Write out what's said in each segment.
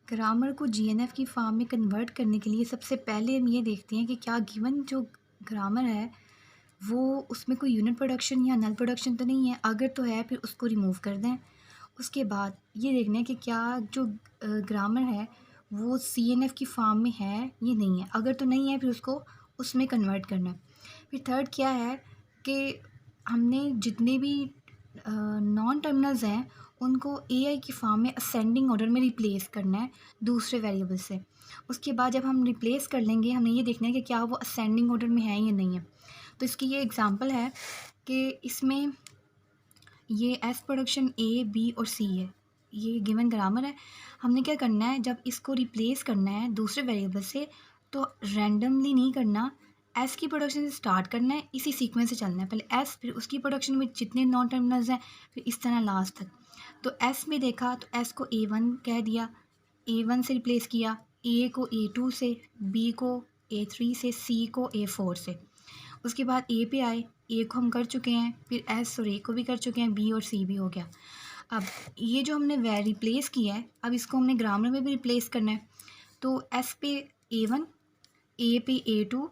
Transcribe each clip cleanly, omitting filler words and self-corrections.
Grammar को जीएनएफ की form में कन्वर्ट करने के लिए सबसे पहले हम ये देखते हैं कि क्या गिवन जो ग्रामर है वो उसमें कोई यूनिट प्रोडक्शन या नल प्रोडक्शन तो नहीं है। अगर तो है फिर उसको रिमूव कर दें। उसके बाद ये देखना है कि क्या जो ग्रामर है वो सीएनएफ की फॉर्म में है ये नहीं है। अगर तो नहीं है फिर उसको उसमें कन्वर्ट करना है। फिर थर्ड क्या है कि हमने जितने भी नॉन टर्मिनल्स हैं उनको एआई की फॉर्म में असेंडिंग ऑर्डर में रिप्लेस करना है दूसरे वेरिएबल से। उसके बाद जब हम रिप्लेस कर लेंगे हमने ये देखना है कि क्या वो असेंडिंग ऑर्डर में है या नहीं है। तो इसकी ये एग्ज़ाम्पल है कि इसमें ये एस प्रोडक्शन ए बी और सी है। ये गिवन ग्रामर है। हमने क्या करना है जब इसको रिप्लेस करना है दूसरे वेरिएबल से तो रैंडमली नहीं करना। एस की प्रोडक्शन से स्टार्ट करना है, इसी सीक्वेंस से चलना है। पहले एस फिर उसकी प्रोडक्शन में जितने नॉन टर्मिनल्स हैं फिर इस तरह लास्ट तक। तो एस में देखा तो एस को A1 कह दिया, A1 से रिप्लेस किया, ए को A2 से, बी को A3 से, सी को A4 से। उसके बाद ए पे आए, ए को हम कर चुके हैं, फिर एस और ए को भी कर चुके हैं, बी और सी भी हो गया। अब ये जो हमने रिप्लेस किया है अब इसको हमने ग्रामर में भी रिप्लेस करना है। तो एस पे A1, ए पे A2,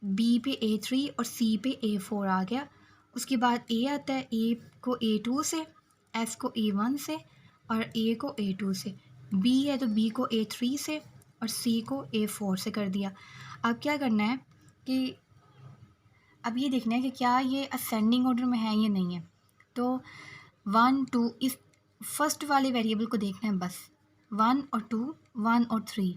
बी पे A3 और सी पे A4 आ गया। उसके बाद ए आता है, ए को A2 से, एस को A1 से और ए को A2 से। बी है तो बी को A3 से और सी को A4 से कर दिया। अब क्या करना है कि अब ये देखना है कि क्या ये असेंडिंग ऑर्डर में है या नहीं है। तो 1 2 इस फर्स्ट वाले वेरिएबल को देखना है बस। 1 और 2, 1 और 3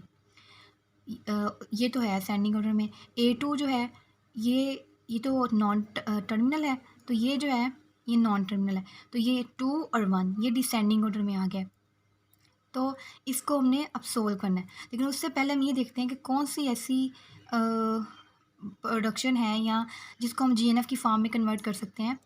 ये तो है असेंडिंग ऑर्डर में। A2 जो है ये तो नॉन टर्मिनल है, तो ये जो है ये नॉन टर्मिनल है। तो ये 2 और 1 ये डिसेंडिंग ऑर्डर में आ गया। तो इसको हमने अब सोल्व करना है, लेकिन उससे पहले हम ये देखते हैं कि कौन सी ऐसी प्रोडक्शन है या जिसको हम जीएनएफ की फॉर्म में कन्वर्ट कर सकते हैं।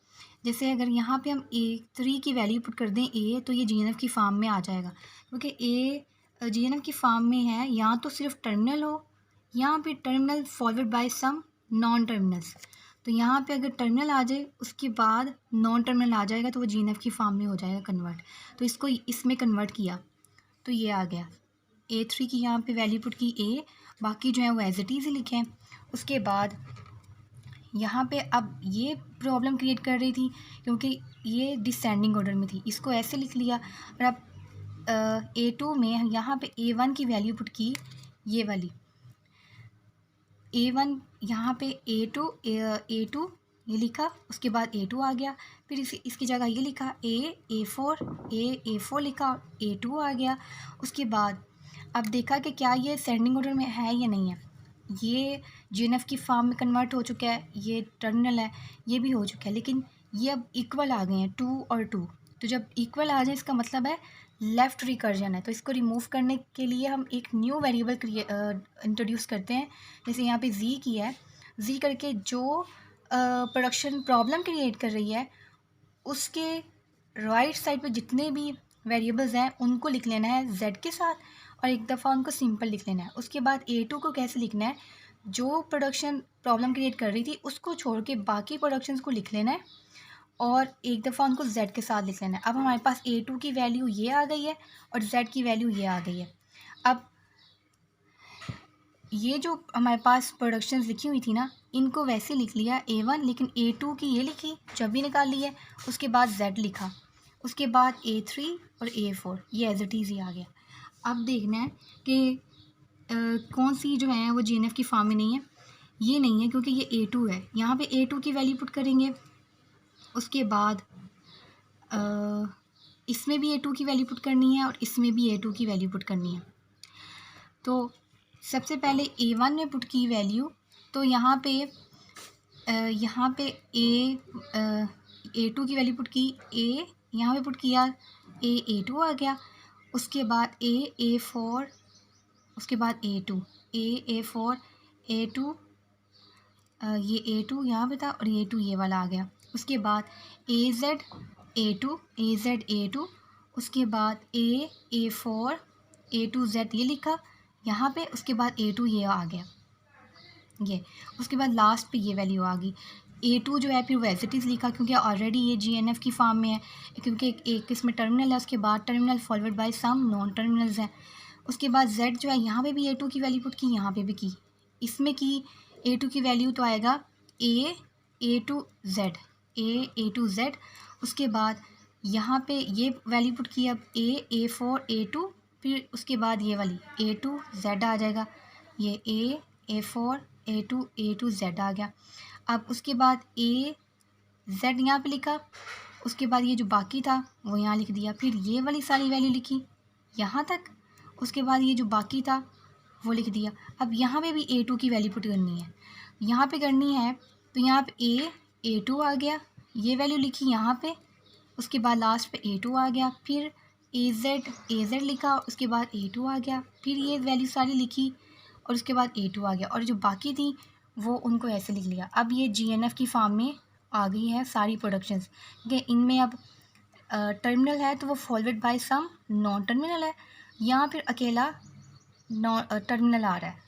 जैसे अगर यहाँ पे हम A3 की वैल्यू पुट कर दें ए तो ये जीएनएफ की फॉर्म में आ जाएगा, क्योंकि ए जीएनएफ की फॉर्म में है या तो सिर्फ टर्मिनल हो या फिर terminal followed by some non terminals. तो यहाँ पे अगर टर्मिनल आ जाए उसके बाद नॉन टर्मिनल आ जाएगा तो वो जीएनएफ की फॉर्म में हो जाएगा कन्वर्ट। तो इसको इसमें कन्वर्ट किया तो ये आ गया। A3 की यहाँ पे वैल्यू पुट की ए, बाकी जो है वो एज इट इज़ ही लिखे हैं। उसके बाद यहाँ पे अब ये प्रॉब्लम क्रिएट कर रही थी क्योंकि ये डिसेंडिंग ऑर्डर में थी, इसको ऐसे लिख लिया। और अब A2 में यहाँ पे A1 की वैल्यू पुट की ये वाली A1, यहाँ पे A2 ये लिखा, उसके बाद A2 आ गया। फिर इसकी जगह ये लिखा A4 लिखा, A2 आ गया। उसके बाद अब देखा कि क्या ये सेंडिंग ऑर्डर में है या नहीं है। ये जीएनएफ की फॉर्म में कन्वर्ट हो चुका है, ये टर्मिनल है, ये भी हो चुका है, लेकिन ये अब इक्वल आ गए हैं 2 और 2। तो जब इक्वल आ जाए इसका मतलब है लेफ़्ट रिकर्जन है। तो इसको रिमूव करने के लिए हम एक न्यू वेरिएबल इंट्रोड्यूस करते हैं। जैसे यहाँ पे जी किया है, जी करके जो प्रोडक्शन प्रॉब्लम क्रिएट कर रही है उसके राइट साइड पे जितने भी वेरिएबल्स हैं उनको लिख लेना है z के साथ और एक दफ़ा उनको सिंपल लिख लेना है। उसके बाद A2 को कैसे लिखना है, जो प्रोडक्शन प्रॉब्लम क्रिएट कर रही थी उसको छोड़ के बाकी प्रोडक्शंस को लिख लेना है और एक दफ़ा उनको z के साथ लिख लेना है। अब हमारे पास A2 की वैल्यू ये आ गई है और z की वैल्यू ये आ गई है। अब ये जो हमारे पास प्रोडक्शंस लिखी हुई थी ना इनको वैसे लिख लिया A1, लेकिन A2 की ये लिखी जब भी निकाल ली है, उसके बाद z लिखा, उसके बाद A3 और A4 ये एज इट इज़ ही आ गया। अब देखना है कि कौन सी जो है वो जीएनएफ की फॉर्म में नहीं है। ये नहीं है क्योंकि ये A2 है, यहाँ पे A2 की वैल्यू पुट करेंगे। उसके बाद इसमें भी A2 की वैल्यू पुट करनी है और इसमें भी A2 की वैल्यू पुट करनी है। तो सबसे पहले A1 में पुट की वैल्यू, तो यहाँ पे A2 की वैल्यू पुट की, A यहाँ पे पुट किया, A2 आ गया। उसके बाद A4, उसके बाद A2, A4 A2, ये A2 यहाँ पे था और A2 ये वाला आ गया। उसके बाद AZ A2, उसके बाद A4 A2Z ये लिखा यहाँ पे, उसके बाद A2 ये आ गया ये। उसके बाद लास्ट पे ये वैल्यू आ गई। A2 जो है फिर वो एज इट इज़ लिखा क्योंकि ऑलरेडी ये जीएनएफ की फॉर्म में है, क्योंकि एक इसमें टर्मिनल है, उसके बाद terminal followed by some non terminals हैं। उसके बाद Z जो है यहाँ पे भी A2 की वैल्यू पुट की, यहाँ पे भी की, इसमें की A2 की वैल्यू तो आएगा A2Z। उसके बाद यहाँ पे ये वैल्यू पुट की, अब A4 A2, फिर उसके बाद ये वाली A2Z आ जाएगा, ये A4 A2Z आ गया। अब उसके बाद Z यहाँ पे लिखा, उसके बाद ये जो बाकी था वो यहाँ लिख दिया, फिर ये वाली सारी वैल्यू लिखी यहाँ तक, उसके बाद ये जो बाकी था वो लिख दिया। अब यहाँ पे भी A2 की वैल्यू पुट करनी है, यहाँ पे करनी है, तो यहाँ पे A2 आ गया, ये वैल्यू लिखी यहाँ पे, उसके बाद लास्ट पे A2 आ गया, फिर AZ लिखा, उसके बाद A2 आ गया, फिर ये वैल्यू सारी लिखी और उसके बाद A2 आ गया, और जो बाकी थी वो उनको ऐसे लिख लिया। अब ये GNF की फॉर्म में आ गई है सारी प्रोडक्शंस, कि इनमें अब टर्मिनल है तो वो followed by some non terminal है, यहाँ फिर अकेला टर्मिनल आ रहा है।